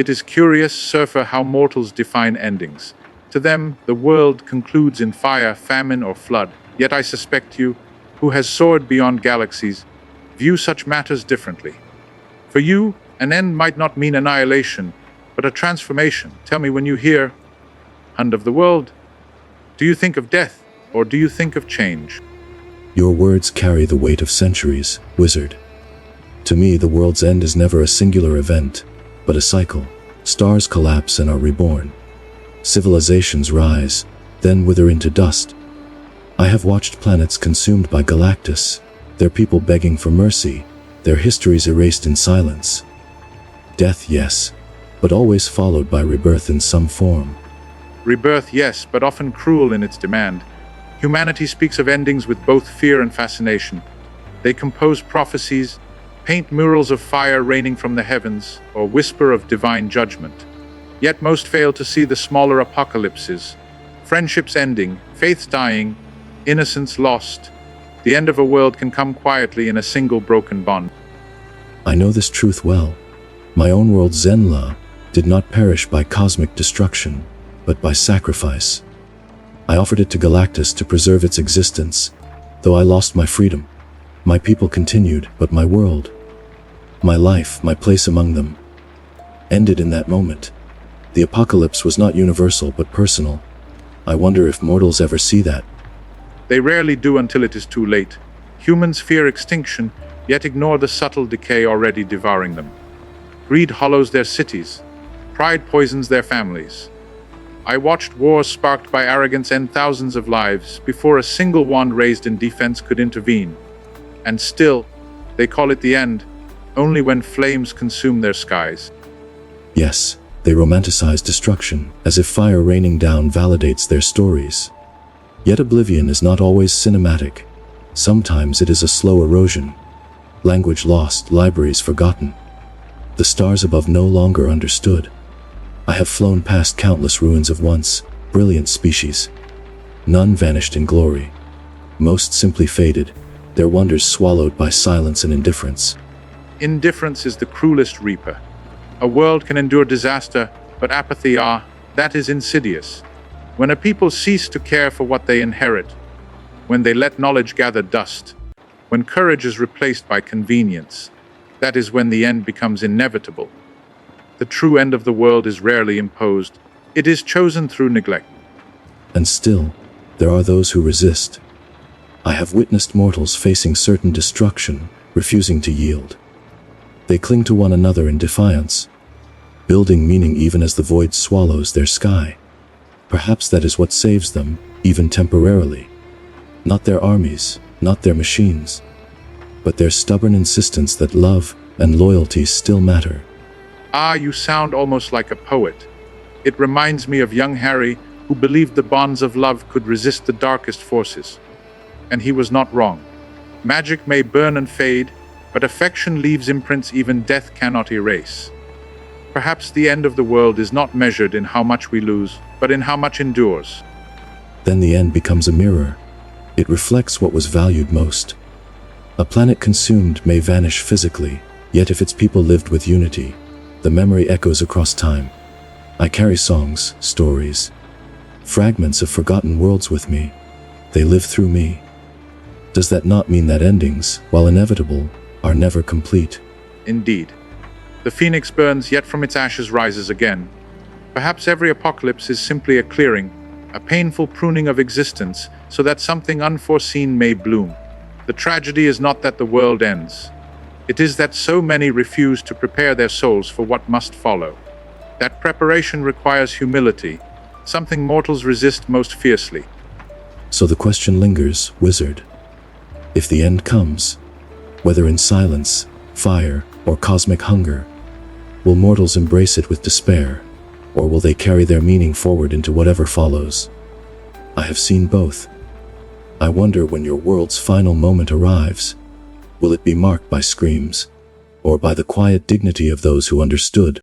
It is curious, Surfer, how mortals define endings. To them, the world concludes in fire, famine, or flood. Yet I suspect you, who has soared beyond galaxies, view such matters differently. For you, an end might not mean annihilation, but a transformation. Tell me, when you hear "end of the world," do you think of death, or do you think of change? Your words carry the weight of centuries, wizard. To me, the world's end is never a singular event, but a cycle. Stars collapse and are reborn. Civilizations rise, then wither into dust. I have watched planets consumed by Galactus, their people begging for mercy, their histories erased in silence. Death, yes, but always followed by rebirth in some form. Rebirth, yes, but often cruel in its demand. Humanity speaks of endings with both fear and fascination. They compose prophecies, paint murals of fire raining from the heavens, or whisper of divine judgment. Yet most fail to see the smaller apocalypses: friendships ending, faiths dying, innocence lost. The end of a world can come quietly in a single broken bond. I know this truth well. My own world, Zenla, did not perish by cosmic destruction, but by sacrifice. I offered it to Galactus to preserve its existence. Though I lost my freedom, my people continued, but my world, my life, my place among them, ended in that moment. The apocalypse was not universal but personal. I wonder if mortals ever see that. They rarely do until it is too late. Humans fear extinction, yet ignore the subtle decay already devouring them. Greed hollows their cities. Pride poisons their families. I watched wars sparked by arrogance end thousands of lives before a single wand raised in defense could intervene. And still, they call it the end, only when flames consume their skies. Yes, they romanticize destruction, as if fire raining down validates their stories. Yet oblivion is not always cinematic. Sometimes it is a slow erosion. Language lost, libraries forgotten. The stars above no longer understood. I have flown past countless ruins of once brilliant species. None vanished in glory. Most simply faded, their wonders swallowed by silence and indifference. Indifference is the cruelest reaper. A world can endure disaster, but apathy, that is insidious. When a people cease to care for what they inherit, when they let knowledge gather dust, when courage is replaced by convenience, that is when the end becomes inevitable. The true end of the world is rarely imposed. It is chosen through neglect. And still, there are those who resist. I have witnessed mortals facing certain destruction, refusing to yield. They cling to one another in defiance, building meaning even as the void swallows their sky. Perhaps that is what saves them, even temporarily. Not their armies, not their machines, but their stubborn insistence that love and loyalty still matter. You sound almost like a poet. It reminds me of young Harry, who believed the bonds of love could resist the darkest forces. And he was not wrong. Magic may burn and fade, but affection leaves imprints even death cannot erase. Perhaps the end of the world is not measured in how much we lose, but in how much endures. Then the end becomes a mirror. It reflects what was valued most. A planet consumed may vanish physically, yet if its people lived with unity, the memory echoes across time. I carry songs, stories, fragments of forgotten worlds with me. They live through me. Does that not mean that endings, while inevitable, are never complete? Indeed. The phoenix burns, yet from its ashes rises again. Perhaps every apocalypse is simply a clearing, a painful pruning of existence, so that something unforeseen may bloom. The tragedy is not that the world ends. It is that so many refuse to prepare their souls for what must follow. That preparation requires humility, something mortals resist most fiercely. So the question lingers, wizard. If the end comes, whether in silence, fire, or cosmic hunger, will mortals embrace it with despair, or will they carry their meaning forward into whatever follows? I have seen both. I wonder, when your world's final moment arrives, will it be marked by screams, or by the quiet dignity of those who understood?